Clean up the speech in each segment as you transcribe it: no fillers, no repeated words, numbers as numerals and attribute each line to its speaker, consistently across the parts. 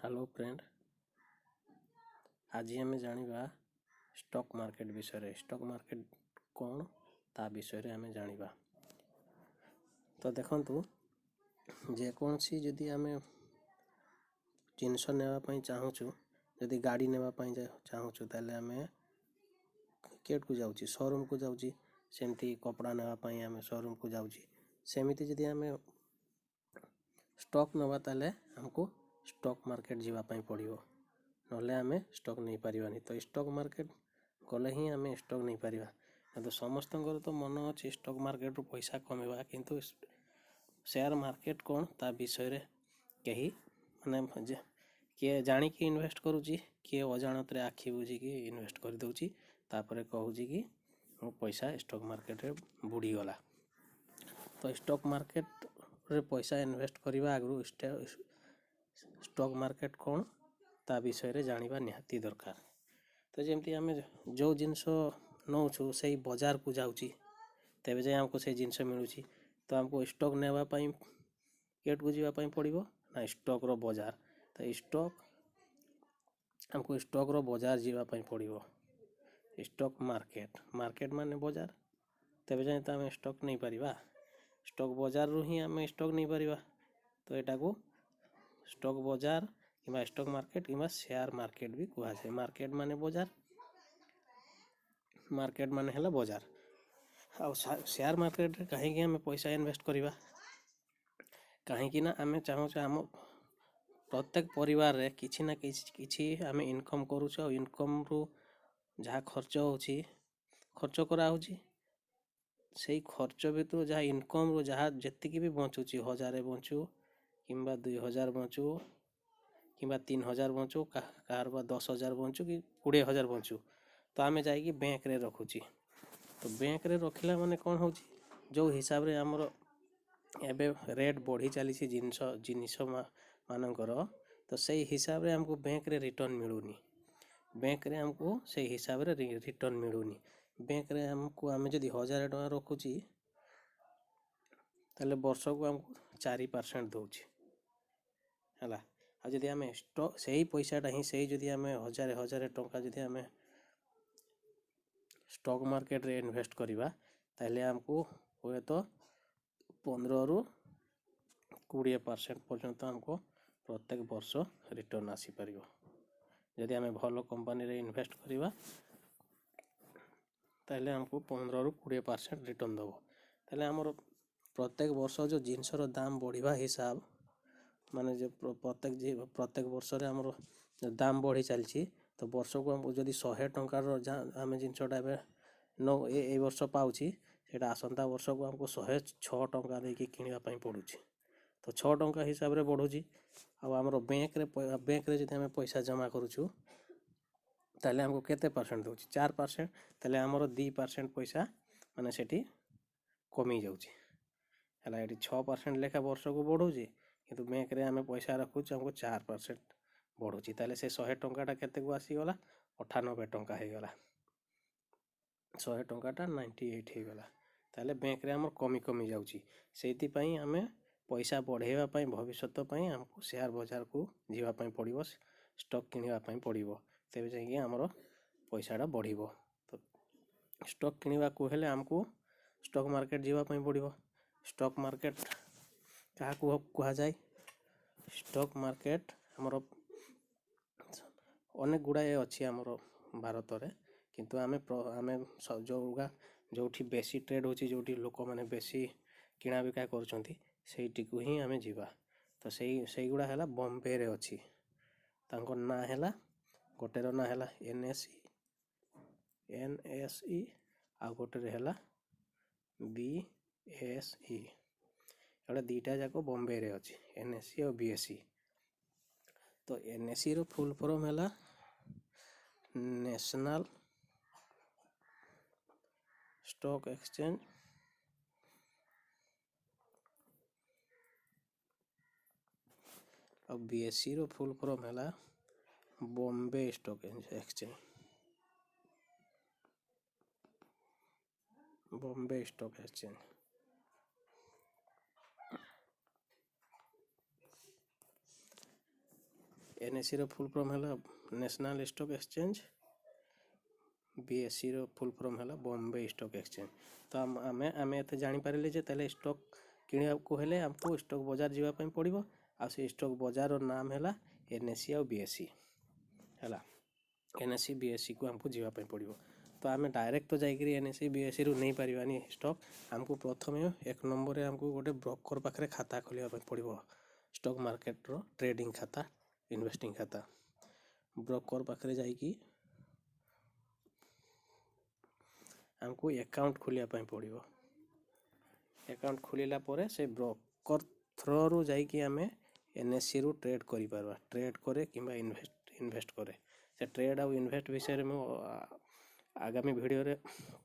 Speaker 1: Hello friend, आज आम जाना स्टॉक मार्केट विषय। स्टॉक मार्केट कौन ता विषय आम जाना। तो देखंतु जेकोसी जदि आम जिनस नेवाई चाहूँ, जदि गाड़ी नेवाई चाहूँ ताले आम केट को जाऊँ, शोरूम को जाऊँ। सेमती कपड़ा नेवाई आम शोरूम को जाऊँ। सेमती जदि आम स्टॉक नवा ताले हमको स्टॉक मार्केट जीवापाई पड़ो, नले आम स्टॉक नहीं पारिबानी। तो स्टॉक मार्केट गले ही आम स्टॉक नहीं पारिबा। तो समस्त तो मन अच्छे स्टॉक मार्केट रू पैसा कमेबा, किंतु शेयर मार्केट कौन ता विषय कहीं माने किए जानिकी इन्वेस्ट करुच्ची, किए अजाणत आखि बुझिकी इन्वेस्ट कर दउची, तापरे कहूची कि मो पैसा स्टॉक मार्केट रे बुड़ी गला। तो स्टॉक मार्केट रे पैसा इन्वेस्ट करने आगु स्टॉक मार्केट कौन ता विषय रे जानिबा निहाती दरकार। तो जमती आम जो जिनस नौछु से बजार को जाऊँगी, तेबे जाए हमको से जिनस मिलूँ। तो हमको स्टॉक नेवाई केट को जीवापाई पड़ो ना स्टॉक रो बजार। तो स्टॉक हमको स्टॉक रो बजार जीवापाई पड़ो। स्टॉक मार्केट मार्केट माने बजार, तेबे जाए तो आम स्टॉक नहीं पारिबा। स्टॉक बजार रू ही आम स्टॉक नहीं पारिबा। तो एटा को स्टॉक बजार कि स्टॉक मार्केट कि शेयर मार्केट भी कहुए। मार्केट माने बजार, मार्केट माने है बजार। आ शेयर मार्केट रे कहीं आम पैसा इन्वेस्ट करवा, कहीं आम चाहूँ आम प्रत्येक परिवार रे किछि ना किछि आम इनकम करुच। इनकम रु जहाँ खर्च होची, खर्च करा होची, से खर्च भितर जहाँ इनकम रु जहाँ जेतिकी भी बचुची, 1000 बचु कि 2000 बचु कि 3000 बचु, कार 10,000 बचु कि 20,000 बचु, तो आम जाइए बैंक रे रखुची। तो बैंक रे रखिला माने कौन हो, जो हिसाब रे हमर एबे रेट बढ़ी चली जिनिस मानकर, तो सही हिसाब रे हमको बैंक रे रिटर्न मिलूनी। बैंक रे हमको सही हिसाब रे रिटर्न मिलूनी। बैंक रे हमको आम जदि 1000 टଙ୍କା रखुची ताले वर्ष को हमको 4% दउची हला। आ जदि आम स्टॉक सही पैसाटा ही सही जदि आम 1000 टଙ୍କା जदि आम स्टॉक मार्केट रे इन्वेस्ट करवा, ताले हमको हुए तो 15 रु 20% पर्यंत हमको प्रत्येक वर्ष रिटर्न आसी परियो। जदि आम भल कंपनी रे इन्वेस्ट करवा ताले हमको 15 रु 20% रिटर्न दबो। ताले हमर प्रत्येक वर्ष जो जिनसर दाम बढ़िबा हिसाब माने जो प्रत्येक वर्ष रे हमर दाम बढ़ी चलची, तो वर्ष को हमको जदि 100 टंकार आम जिनसटा नो ए वर्ष पाउची, सेटा आसंता वर्ष को हमको 106 टंका देकी किनिबा पई पडुची। तो 6 टंका हिसाब रे बढ़ुची। आ हमर बैंक रे जदि आम पैसा जमा करूछु ताले हमको केते परसेंट दउची, 4%। ताले हमर 2% पैसा माने सेठी कमी जाउची हला। एटी 6% लेखा वर्ष को बढ़ुची, किंतु बैंक रे आम पैसा रखुछु हमको 4% बढ़ुची। ताले से 100 टंकाटा केते को आसी गला, 98 टंका हे गला। 100 टंकाटा 98 हे गला। ताले बैंक रे हमर कमी कमी जाउची। सेति पई आमे पैसा बढ़ेवा पई भविष्यत पई हमको शेयर बाजार को जीवा पई पड़िबो, स्टॉक किनिबा पई पड़िबो, तेबे जाई हमर पैसाटा बढ़िबो। तो स्टॉक किनिबा को हेले हमको स्टॉक मार्केट जीवा पई पड़िबो। स्टॉक मार्केट क्या कहा जाए, स्टॉक मार्केट हमर अनेक गुड़ाए अच्छी आमर भारत रे, किंतु आमे जोठी बेसी ट्रेड होची, जोठी लोक माने बेसी किणा बिका करछंती, सेठी को ही आमे जीवा। तो सही गुड़ा हैला बॉम्बे रे अच्छी, तांको ना हैला गोटे रो ना हैला NSE आ गोटे रे हैला BSE। एटा दीटा जाको बॉम्बे रे अच्छी, NSE और BSE। तो NSE रो फुल फॉर्म हैला नेशनल स्टॉक एक्सचेंज, और BSE रो फुल फॉर्म हैला Bombay stock exchange, Bombay stock exchange. NSE ର ଫୁଲ୍ ଫର୍ମ ହେଲା ନ୍ୟାସନାଲ୍ ଷ୍ଟକ୍ ଏକ୍ସଚେଞ୍ଜ, BSE ର ଫୁଲ୍ ଫର୍ମ ହେଲା ବମ୍ବେ ଷ୍ଟକ୍ ଏକ୍ସଚେଞ୍ଜ। ତ ଆମେ ଏତେ ଜାଣିପାରିଲେ ଯେ ତାହେଲେ ଷ୍ଟକ୍ କିଣିବାକୁ ହେଲେ ଆମକୁ ଷ୍ଟକ୍ ବଜାର ଯିବା ପାଇଁ ପଡ଼ିବ, ଆଉ ସେ ଷ୍ଟକ୍ ବଜାରର ନାମ ହେଲା NSE ଆଉ BSE ହେଲା। NSE BSE କୁ ଆମକୁ ଯିବା ପାଇଁ ପଡ଼ିବ। ତ ଆମେ ଡାଇରେକ୍ଟ ତ ଯାଇକିରି NSE BSE ରୁ ନେଇପାରିବାନି ଷ୍ଟକ୍। ଆମକୁ ପ୍ରଥମେ 1 ନମ୍ବରରେ ଆମକୁ ଗୋଟେ ବ୍ରୋକର ପାଖରେ ଖାତା ଖୋଲିବା ପାଇଁ ପଡ଼ିବ, ଷ୍ଟକ୍ ମାର୍କେଟର ଟ୍ରେଡିଂ ଖାତା, ଇନଭେଷ୍ଟିଂ ଖାତା। ବ୍ରୋକର ପାଖରେ ଯାଇକି ଆମକୁ ଆକାଉଣ୍ଟ ଖୋଲିବା ପାଇଁ ପଡ଼ିବ। ଆକାଉଣ୍ଟ ଖୋଲିଲା ପରେ ସେ ବ୍ରୋକର ଥ୍ରୋରୁ ଯାଇକି ଆମେ NSE ରୁ ଟ୍ରେଡ୍ କରିପାରିବା। ଟ୍ରେଡ୍ କରେ କିମ୍ବା ଇନଭେଷ୍ଟ କରେ। ସେ ଟ୍ରେଡ୍ ଆଉ ଇନଭେଷ୍ଟ ବିଷୟରେ ମୁଁ ଆଗାମୀ ଭିଡ଼ିଓରେ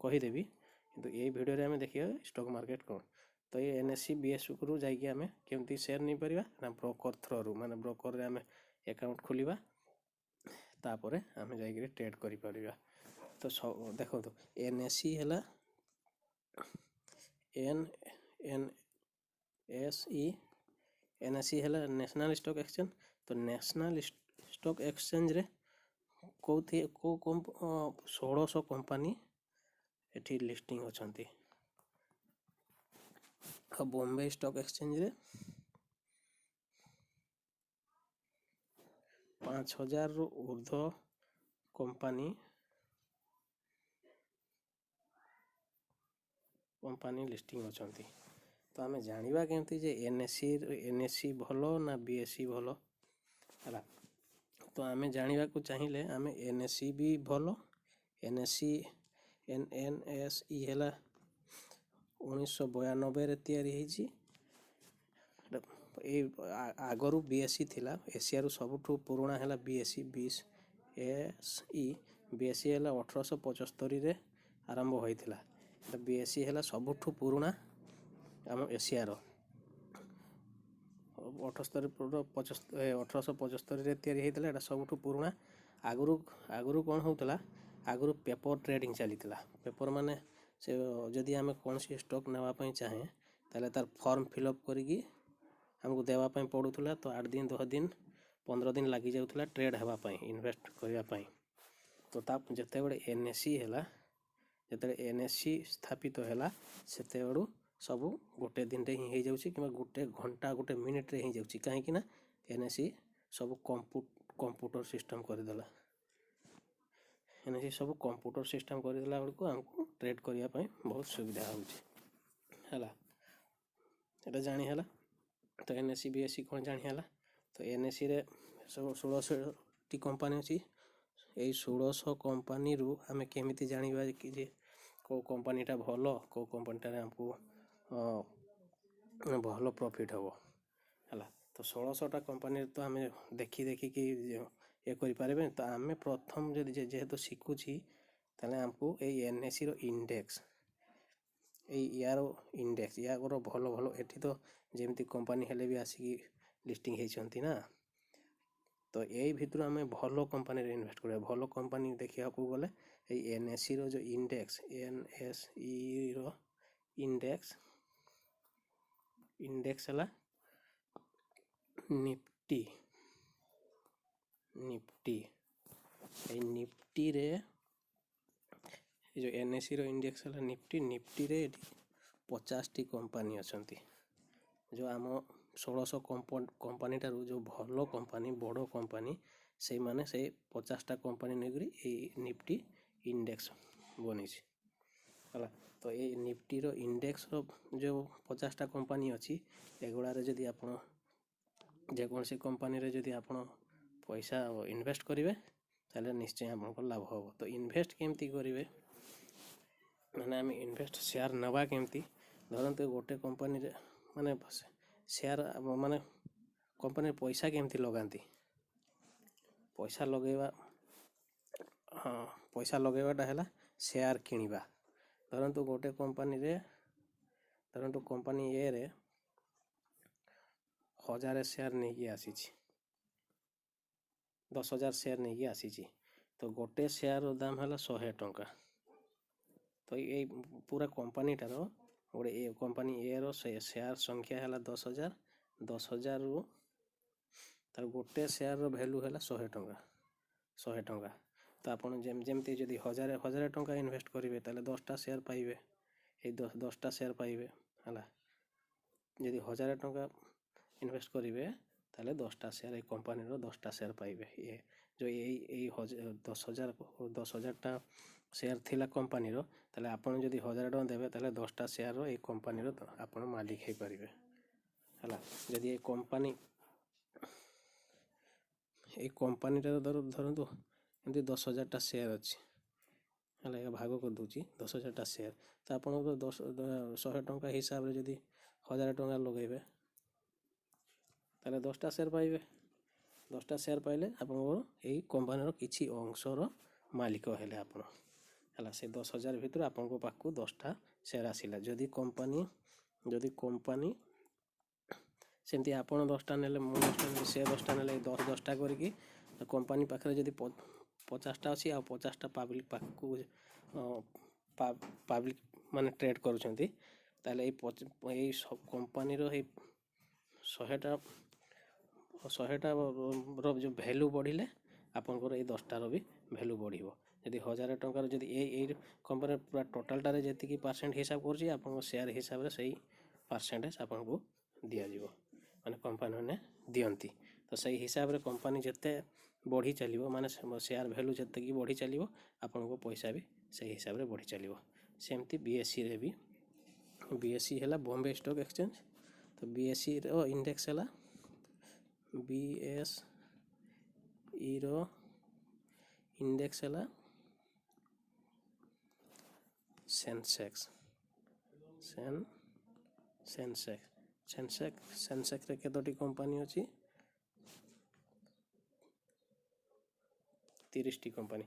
Speaker 1: କହିଦେବି, କିନ୍ତୁ ଏଇ ଭିଡ଼ିଓରେ ଆମେ ଦେଖିବା ଷ୍ଟକ୍ ମାର୍କେଟ କ'ଣ। ତ ଏ NSE BSE ରୁ ଯାଇକି ଆମେ କେମିତି ସେୟାର ନେଇପାରିବା ନା ବ୍ରୋକର ଥ୍ରୋରୁ, ମାନେ ବ୍ରୋକରରେ ଆମେ ଆକାଉଣ୍ଟ ଖୋଲିବା, ତାପରେ ଆମେ ଯାଇକିରି ଟ୍ରେଡ୍ କରିପାରିବା। ତ ଦେଖନ୍ତୁ NSE ହେଲା NSE ହେଲା ନ୍ୟାସନାଲ୍ ଷ୍ଟକ୍ ଏକ୍ସଚେଞ୍ଜ। ତ ନ୍ୟାସନାଲ୍ ଷ୍ଟକ୍ ଏକ୍ସଚେଞ୍ଜରେ କେଉଁ 1600 କମ୍ପାନୀ ଏଠି ଲିଷ୍ଟିଂ ଅଛନ୍ତି। ଆଉ ବମ୍ବେ ଷ୍ଟକ୍ ଏକ୍ସଚେଞ୍ଜରେ 5000ରୁ ଉର୍ଦ୍ଧ୍ୱ କମ୍ପାନୀ ଲିଷ୍ଟିଂ ଅଛନ୍ତି। ତ ଆମେ ଜାଣିବା କେମିତି ଯେ NSE ଭଲ ନା BSE ଭଲ ହେଲା। ତ ଆମେ ଜାଣିବାକୁ ଚାହିଁଲେ ଆମେ NSE ବି ଭଲ। NSE ହେଲା 1992ରେ ତିଆରି ହେଇଛି। ଏଇ ଆଗରୁ BSE ଥିଲା। ଏସିଆରୁ ସବୁଠୁ ପୁରୁଣା ହେଲା BSE। BSE ହେଲା 1875ରେ ଆରମ୍ଭ ହୋଇଥିଲା। BSE ହେଲା ସବୁଠୁ ପୁରୁଣା ଆମ ଏସିଆର। 1875ରେ ତିଆରି ହେଇଥିଲା। ଏଇଟା ସବୁଠୁ ପୁରୁଣା। ଆଗରୁ କ'ଣ ହେଉଥିଲା, ଆଗରୁ ପେପର ଟ୍ରେଡ଼ିଂ ଚାଲିଥିଲା। ପେପର ମାନେ ସେ ଯଦି ଆମେ କୌଣସି ଷ୍ଟକ୍ ନେବା ପାଇଁ ଚାହେଁ ତାହେଲେ ତାର ଫର୍ମ ଫିଲ୍ଅପ୍ କରିକି ଆମକୁ ଦେବା ପାଇଁ ପଡ଼ୁଥିଲା। ତ 8 ଦିନ 10 ଦିନ 15 ଦିନ ଲାଗିଯାଉଥିଲା ଟ୍ରେଡ଼୍ ହେବା ପାଇଁ, ଇନଭେଷ୍ଟ କରିବା ପାଇଁ। ତ ଯେତେବେଳେ NSE ସ୍ଥାପିତ ହେଲା, ସେତେବେଳୁ ସବୁ ଗୋଟେ ଦିନରେ ହିଁ ହେଇଯାଉଛି କିମ୍ବା ଗୋଟେ ଘଣ୍ଟା 1 ମିନିଟ୍ରେ ହେଇଯାଉଛି। କାହିଁକି ନା NSE ସବୁ କମ୍ପ୍ୟୁଟର ସିଷ୍ଟମ୍ କରିଦେଲା। NSE ସବୁ କମ୍ପ୍ୟୁଟର ସିଷ୍ଟମ୍ କରିଦେଲା ବେଳକୁ ଆମକୁ ଟ୍ରେଡ଼୍ କରିବା ପାଇଁ ବହୁତ ସୁବିଧା ହେଉଛି ହେଲା। ଏଇଟା ଜାଣି ହେଲା। ତ NSE BSE କ'ଣ ଜାଣି ହେଲା। ତ NSEରେ ସବୁ 1600ଟି କମ୍ପାନୀ ଅଛି। ଏଇ 1600 କମ୍ପାନୀରୁ ଆମେ କେମିତି ଜାଣିବା କି ଯେ କେଉଁ କମ୍ପାନୀଟା ଭଲ, କେଉଁ କମ୍ପାନୀଟାରେ ଆମକୁ ଭଲ ପ୍ରଫିଟ୍ ହେବ ହେଲା। ତ 1600ଟା କମ୍ପାନୀରେ ତ ଆମେ ଦେଖିକି ଇଏ କରିପାରିବେ। ତ ଆମେ ପ୍ରଥମ ଯେହେତୁ ଶିଖୁଛି, ତାହେଲେ ଆମକୁ ଏଇ NSEର ୟାର ଭଲ ଏଠି ତ ଯେମିତି କମ୍ପାନୀ ହେଲେ ବି ଆସିକି ଲିଷ୍ଟିଂ ହେଇଛନ୍ତି ନା। ତ ଏଇ ଭିତରୁ ଆମେ ଭଲ କମ୍ପାନୀରେ ଇନଭେଷ୍ଟ କରିବା। ଭଲ କମ୍ପାନୀ ଦେଖିବାକୁ ଗଲେ ଏଇ NSEର ଯେଉଁ NSEର ଇଣ୍ଡେକ୍ସ ହେଲା ନିଫ୍ଟି। ଏଇ ନିଫ୍ଟିରେ ଏ ଯେଉଁ NSEର ଇଣ୍ଡେକ୍ସ ହେଲା ନିଫ୍ଟିରେ ଏଠି 50ଟି କମ୍ପାନୀ ଅଛନ୍ତି। ଯେଉଁ ଆମ 1600 କମ୍ପାନୀଠାରୁ ଯେଉଁ ଭଲ କମ୍ପାନୀ, ବଡ଼ କମ୍ପାନୀ, ସେଇମାନେ ସେଇ 50ଟା କମ୍ପାନୀ ନେଇକରି ଏଇ ନିଫ୍ଟି ଇଣ୍ଡେକ୍ସ ବନେଇଛି ହେଲା। ତ ଏଇ ନିଫ୍ଟିର ଇଣ୍ଡେକ୍ସର ଯେଉଁ 50ଟା କମ୍ପାନୀ ଅଛି, ଏଗୁଡ଼ାରେ ଯଦି ଆପଣ ଯେକୌଣସି କମ୍ପାନୀରେ ଯଦି ଆପଣ ପଇସା ଇନଭେଷ୍ଟ କରିବେ ତାହେଲେ ନିଶ୍ଚୟ ଆପଣଙ୍କର ଲାଭ ହେବ। ତ ଇନଭେଷ୍ଟ କେମିତି କରିବେ, ମାନେ ଆମେ ଇନଭେଷ୍ଟ ସେୟାର ନେବା କେମିତି। ଧରନ୍ତୁ ଗୋଟେ କମ୍ପାନୀରେ ମାନେ ସେୟାର ମାନେ କମ୍ପାନୀରେ ପଇସା କେମିତି ଲଗାନ୍ତି। ପଇସା ଲଗାଇବାଟା ହେଲା ସେୟାର କିଣିବା। ଧରନ୍ତୁ ଗୋଟେ କମ୍ପାନୀ Aରେ 1000 ସେୟାର ନେଇକି ଆସିଛି, 10,000 ସେୟାର ନେଇକି ଆସିଛି। ତ ଗୋଟେ ସେୟାରର ଦାମ ହେଲା 100 ଟଙ୍କା। ତ ଏଇ ପୁରା କମ୍ପାନୀଟାର କମ୍ପାନୀ Aର ସେୟାର ସଂଖ୍ୟା ହେଲା 10,000। 10,000ରୁ ତାର ଗୋଟେ ସେୟାରର ଭ୍ୟାଲୁ ହେଲା 100 ଟଙ୍କା। ତ ଆପଣ ଯେମିତି ଯଦି ହଜାରେ ଟଙ୍କା ଇନଭେଷ୍ଟ କରିବେ ତାହେଲେ 10ଟା ସେୟାର ପାଇବେ, ଏଇ 10ଟା ସେୟାର ପାଇବେ ହେଲା। ଯଦି 1000 ଟଙ୍କା ଇନଭେଷ୍ଟ କରିବେ ତାହେଲେ 10ଟା ସେୟାର, ଏଇ କମ୍ପାନୀର 10ଟା ସେୟାର ପାଇବେ। ଯେଉଁ ଏଇ 10,000ଟା ସେୟାର ଥିଲା କମ୍ପାନୀର, ତାହେଲେ ଆପଣ ଯଦି 1000 ଟଙ୍କା ଦେବେ ତାହେଲେ 10ଟା ସେୟାରର ଏଇ କମ୍ପାନୀର ଆପଣ ମାଲିକ ହେଇପାରିବେ ହେଲା। ଯଦି ଏଇ କମ୍ପାନୀଟାର ଧରନ୍ତୁ ଏମିତି 10,000ଟା ସେୟାର ଅଛି ହେଲା, ଭାଗ କରିଦେଉଛି 10,000ଟା ସେୟାର, ତ ଆପଣଙ୍କର 100 ଟଙ୍କା ହିସାବରେ ଯଦି 1000 ଟଙ୍କା ଲଗାଇବେ ତାହେଲେ 10ଟା ସେୟାର ପାଇବେ। 10ଟା ସେୟାର ପାଇଲେ ଆପଣଙ୍କର ଏଇ କମ୍ପାନୀର କିଛି ଅଂଶର ମାଲିକ ହେଲେ ଆପଣ ହେଲା। ସେ 10,000 ଭିତରୁ ଆପଣଙ୍କ ପାଖକୁ 10ଟା ସେୟାର ଆସିଲା। ଯଦି କମ୍ପାନୀ ସେମିତି ଆପଣ 10ଟା ନେଲେ, ମୁଁ 10ଟା ନେଲେ, ସେ 10ଟା ନେଲେ, 10ଟା କରିକି କମ୍ପାନୀ ପାଖରେ ଯଦି 50ଟା ଅଛି ଆଉ 50ଟା ପାବ୍ଲିକ୍ ପାଖକୁ ପାବ୍ଲିକ୍ ମାନେ ଟ୍ରେଡ୍ କରୁଛନ୍ତି, ତାହେଲେ ଏଇ କମ୍ପାନୀର ଏଇ 100ଟାର ଯେଉଁ ଭ୍ୟାଲୁ ବଢ଼ିଲେ ଆପଣଙ୍କର ଏଇ 10ଟାର ବି ଭ୍ୟାଲୁ ବଢ଼ିବ। ଯଦି 1000 ଟଙ୍କାର ଯଦି ଏଇ କମ୍ପାନୀ ପୁରା ଟୋଟାଲଟାରେ ଯେତିକି ପରସେଣ୍ଟ ହିସାବ କରୁଛି, ଆପଣଙ୍କ ସେୟାର ହିସାବରେ ସେଇ ପରସେଣ୍ଟେଜ ଆପଣଙ୍କୁ ଦିଆଯିବ, ମାନେ କମ୍ପାନୀମାନେ ଦିଅନ୍ତି। ତ ସେଇ ହିସାବରେ କମ୍ପାନୀ ଯେତେ ବଢ଼ି ଚାଲିବ, ମାନେ ସେୟାର ଭ୍ୟାଲୁ ଯେତିକି ବଢ଼ି ଚାଲିବ, ଆପଣଙ୍କ ପଇସା ବି ସେଇ ହିସାବରେ ବଢ଼ି ଚାଲିବ। ସେମିତି BSEରେ ବି, BSE ହେଲା ବମ୍ବେ ଷ୍ଟକ୍ ଏକ୍ସଚେଞ୍ଜ, ତ BSEର ଇଣ୍ଡେକ୍ସ ହେଲା, BSEର ଇଣ୍ଡେକ୍ସ ହେଲା ସେନ୍ସେକ୍ସରେ କେତୋଟି କମ୍ପାନୀ ଅଛି? 30ଟି କମ୍ପାନୀ।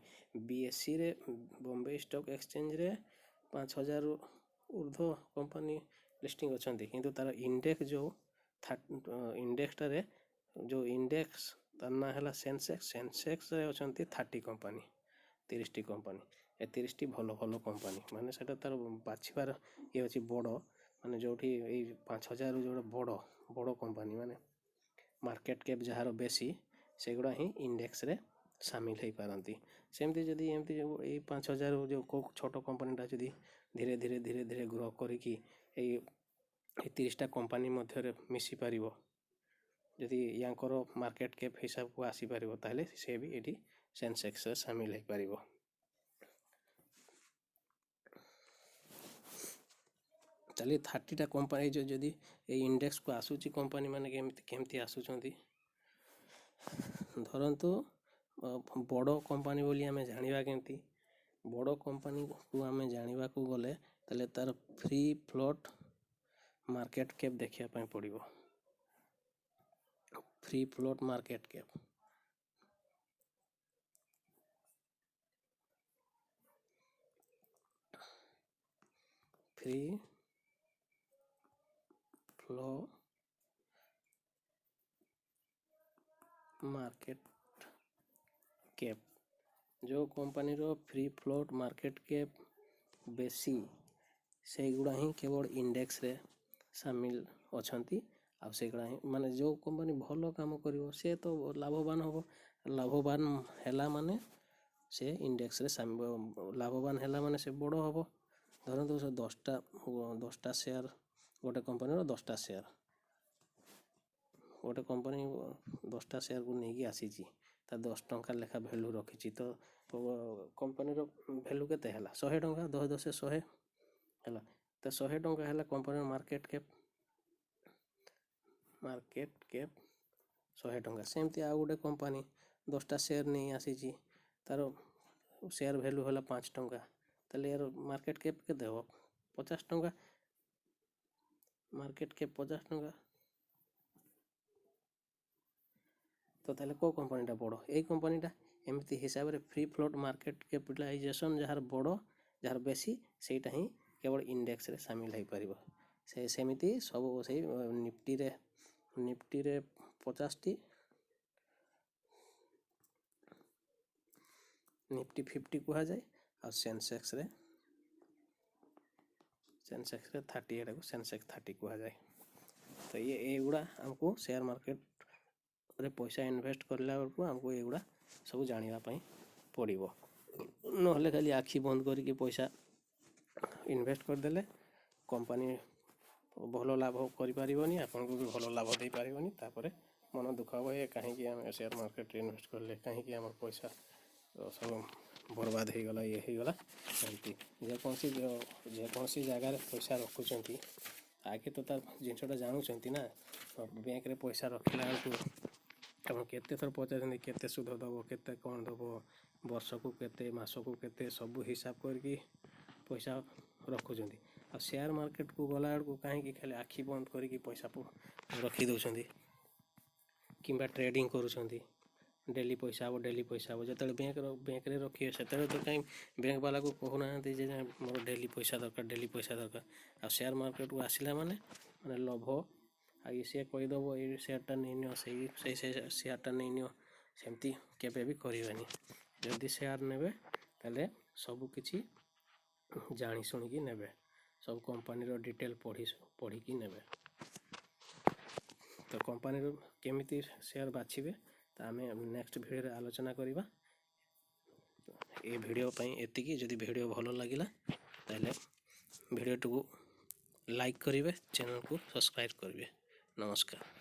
Speaker 1: BSEରେ, ବମ୍ବେ ଷ୍ଟକ୍ ଏକ୍ସଚେଞ୍ଜରେ 5,000ରୁ ଉର୍ଦ୍ଧ୍ୱ କମ୍ପାନୀ ଲିଷ୍ଟିଂ ଅଛନ୍ତି, କିନ୍ତୁ ତାର ଇଣ୍ଡେକ୍ସଟାରେ ଯେଉଁ ଇଣ୍ଡେକ୍ସ ତାର ନାଁ ହେଲା ସେନ୍ସେକ୍ସରେ ଅଛନ୍ତି 30 କମ୍ପାନୀ, 30ଟି କମ୍ପାନୀ। ଏ 30ଟି ଭଲ କମ୍ପାନୀ, ମାନେ ସେଇଟା ତାର ବାଛିବାର ଅଛି ବଡ଼, ମାନେ ଯେଉଁଠି ଏଇ 5,000ରୁ ଯେଉଁଟା ବଡ଼ କମ୍ପାନୀ, ମାନେ ମାର୍କେଟ କ୍ୟାପ୍ ଯାହାର ବେଶୀ, ସେଗୁଡ଼ା ହିଁ ଇଣ୍ଡେକ୍ସରେ ସାମିଲ ହେଇପାରନ୍ତି। ସେମିତି ଯଦି ଏମିତି ଏଇ 5,000 ଯେଉଁ କେଉଁ ଛୋଟ କମ୍ପାନୀଟା ଯଦି ଧୀରେ ଧୀରେ ଗ୍ରୋ କରିକି ଏଇ 30ଟା କମ୍ପାନୀ ମଧ୍ୟରେ ମିଶିପାରିବ, ଯଦି ୟାଙ୍କର ମାର୍କେଟ କ୍ୟାପ୍ ହିସାବକୁ ଆସିପାରିବ, ତାହେଲେ ସେ ବି ଏଠି ସେନ୍ସେକ୍ସରେ ସାମିଲ ହେଇପାରିବ। ତାହେଲେ 30ଟା କମ୍ପାନୀ ଯଦି ଏଇ ଇଣ୍ଡେକ୍ସକୁ ଆସୁଛି, କମ୍ପାନୀ ମାନେ କେମିତି ଆସୁଛନ୍ତି? ଧରନ୍ତୁ ବଡ଼ କମ୍ପାନୀ ବୋଲି ଆମେ ଜାଣିବା କେମିତି? ବଡ଼ କମ୍ପାନୀକୁ ଆମେ ଜାଣିବାକୁ ଗଲେ ତାହେଲେ ତାର ଫ୍ରି ଫ୍ଲୋଟ୍ ମାର୍କେଟ କ୍ୟାପ୍ ଦେଖିବା ପାଇଁ ପଡ଼ିବ। Free float market cap, free flow market cap, ଯେଉଁ କମ୍ପାନୀର ଫ୍ରି ଫ୍ଲୋଟ୍ ମାର୍କେଟ କ୍ୟାପ୍ ବେଶୀ, ସେଇଗୁଡ଼ା ହିଁ କେବଳ ଇଣ୍ଡେକ୍ସରେ ସାମିଲ ଅଛନ୍ତି। ଆଉ ସେଇଗୁଡ଼ା ହିଁ, ମାନେ ଯେଉଁ କମ୍ପାନୀ ଭଲ କାମ କରିବ ସେ ତ ଲାଭବାନ ହେବ, ଲାଭବାନ ହେଲା ମାନେ ସେ ଇଣ୍ଡେକ୍ସରେ ଲାଭବାନ ହେଲା ମାନେ ସେ ବଡ଼ ହେବ। ଧରନ୍ତୁ ସେ 10ଟା ସେୟାର, ଗୋଟେ କମ୍ପାନୀର 10ଟା ସେୟାର, ଗୋଟେ କମ୍ପାନୀ 10ଟା ସେୟାରକୁ ନେଇକି ଆସିଛି, ତା 10 ଟଙ୍କା ଲେଖା ଭ୍ୟାଲୁ ରଖିଛି, ତ କମ୍ପାନୀର ଭ୍ୟାଲୁ କେତେ ହେଲା? 100 ଟଙ୍କା, 10 100 ହେଲା। ତ 100 ଟଙ୍କା ହେଲା କମ୍ପାନୀର ମାର୍କେଟ କ୍ୟାପ୍ 100 ଟଙ୍କା। ସେମିତି ଆଉ ଗୋଟେ କମ୍ପାନୀ 10ଟା ସେୟାର ନେଇ ଆସିଛି, ତାର ସେୟାର ଭ୍ୟାଲୁ ହେଲା 5 ଟଙ୍କା, ତାହେଲେ ଏହାର ମାର୍କେଟ କ୍ୟାପ୍ କେତେ ହେବ? 50 ଟଙ୍କା। ମାର୍କେଟ କ୍ୟାପ୍ 50 ଟଙ୍କା। ତ ତାହେଲେ କେଉଁ କମ୍ପାନୀଟା ବଡ଼? ଏଇ କମ୍ପାନୀଟା। ଏମିତି ହିସାବରେ ଫ୍ରି ଫ୍ଲୋଟ୍ ମାର୍କେଟ କ୍ୟାପିଟାଲାଇଜେସନ୍ ଯାହାର ବଡ଼, ଯାହାର ବେଶୀ, ସେଇଟା ହିଁ କେବଳ ଇଣ୍ଡେକ୍ସରେ ସାମିଲ ହେଇପାରିବ। ସେମିତି ସବୁ ସେଇ ନିଫ୍ଟିରେ 50ଟି, ନିଫ୍ଟି 50 କୁହାଯାଏ, ଆଉ ସେନ୍ସେକ୍ସରେ 30, ଏଟାକୁ ସେନ୍ସେକ୍ସ 30 କୁହାଯାଏ। ତ ଏଇଗୁଡ଼ା ଆମକୁ ସେୟାର ମାର୍କେଟ ରେ ପଇସା ଇନଭେଷ୍ଟ କରିଲା ବେଳକୁ ଆମକୁ ଏଗୁଡ଼ା ସବୁ ଜାଣିବା ପାଇଁ ପଡ଼ିବ। ନହେଲେ ଖାଲି ଆଖି ବନ୍ଦ କରିକି ପଇସା ଇନଭେଷ୍ଟ କରିଦେଲେ କମ୍ପାନୀ ଭଲ ଲାଭ କରିପାରିବନି, ଆପଣଙ୍କୁ ବି ଭଲ ଲାଭ ଦେଇପାରିବନି। ତାପରେ ମନ ଦୁଃଖ ହେବ, କାହିଁକି ଆମେ ସେୟାର ମାର୍କେଟରେ ଇନଭେଷ୍ଟ କଲେ, କାହିଁକି ଆମର ପଇସା ସବୁ ବର୍ବାଦ ହେଇଗଲା, ଇଏ ହେଇଗଲା। ଏମିତି ଯେକୌଣସି ଜାଗାରେ ପଇସା ରଖୁଛନ୍ତି ଆଗେ ତ ତାର ଜିନିଷଟା ଜାଣୁଛନ୍ତି ନା। ବ୍ୟାଙ୍କରେ ପଇସା ରଖିଲା ବେଳକୁ ଆପଣ କେତେ ଥର ପଚାରୁଛନ୍ତି କେତେ ସୁଧ ଦେବ, କେତେ କ'ଣ ଦେବ, ବର୍ଷକୁ କେତେ, ମାସକୁ କେତେ, ସବୁ ହିସାବ କରିକି ପଇସା ରଖୁଛନ୍ତି। ଆଉ ସେୟାର ମାର୍କେଟକୁ ଗଲାବେଳକୁ କାହିଁକି ଖାଲି ଆଖି ବନ୍ଦ କରିକି ପଇସା ରଖି ଦେଉଛନ୍ତି କିମ୍ବା ଟ୍ରେଡ଼ିଂ କରୁଛନ୍ତି। ଡେଲି ପଇସା ହେବ, ଡେଲି ପଇସା ହେବ। ଯେତେବେଳେ ବ୍ୟାଙ୍କରେ ରଖିବେ ସେତେବେଳେ ତ କାହିଁ ବ୍ୟାଙ୍କ ବାଲାକୁ କହୁନାହାନ୍ତି ଯେ ମୋର ଡେଲି ପଇସା ଦରକାର, ଡେଲି ପଇସା ଦରକାର। ଆଉ ସେୟାର ମାର୍କେଟକୁ ଆସିଲା ମାନେ ଲୋଭ, ଆଉ ସିଏ କହିଦେବ ଏଇ ସେୟାରଟା ନେଇନିଅ, ସେଇ ସେୟାରଟା ନେଇନିଅ, ସେମିତି କେବେ ବି କରିବେନି। ଯଦି ସେୟାର ନେବେ ତାହେଲେ ସବୁ କିଛି ଜାଣି ଶୁଣିକି ନେବେ, ସବୁ କମ୍ପାନୀର ଡିଟେଲ୍ ପଢ଼ିକି ନେବେ। ତ କମ୍ପାନୀର କେମିତି ସେୟାର ବାଛିବେ ତ ଆମେ ନେକ୍ସଟ ଭିଡ଼ିଓରେ ଆଲୋଚନା କରିବା। ଏ ଭିଡ଼ିଓ ପାଇଁ ଏତିକି। ଯଦି ଭିଡ଼ିଓ ଭଲ ଲାଗିଲା ତାହେଲେ ଭିଡ଼ିଓଟିକୁ ଲାଇକ୍ କରିବେ, ଚ୍ୟାନେଲକୁ ସବସ୍କ୍ରାଇବ୍ କରିବେ। ନମସ୍କାର।